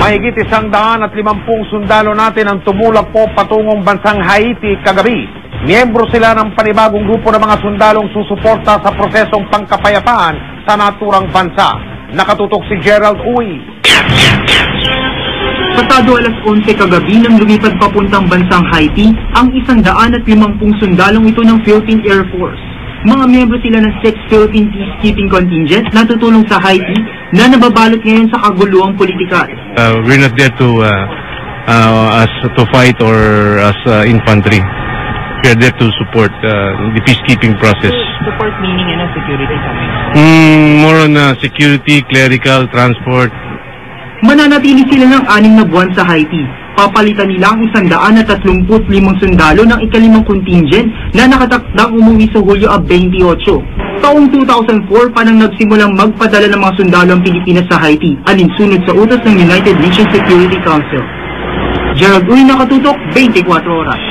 Mahigit 150 sundalo natin ang tumulak po patungong bansang Haiti kagabi. Miyembro sila ng panibagong grupo ng mga sundalong susuporta sa prosesong pangkapayapaan sa naturang bansa. Nakatutok si Gerald Uy. Pasado alas 11 kagabi nang lumipad papuntang bansang Haiti ang 150 sundalong ito ng Philippine Air Force. Mga miyembro sila ng 6th Philippine Peacekeeping Contingent na tutulong sa Haiti na nababalot ngayon sa kaguluhang politikal. We're not there to fight or as infantry. We are there to support the peacekeeping process. Support meaning security kami? More on security, clerical, transport. Mananatili sila ng 6 na buwan sa Haiti. Papalitan nila ang 135 sundalo ng ikalimang contingent na nakatakdang umuwi sa Hulyo 28. Taong 2004 pa nang nagsimulang magpadala ng mga sundalo ang Pilipinas sa Haiti, alinsunod sa utos ng United Nations Security Council. Gerald Uy, nakatutok, 24 oras.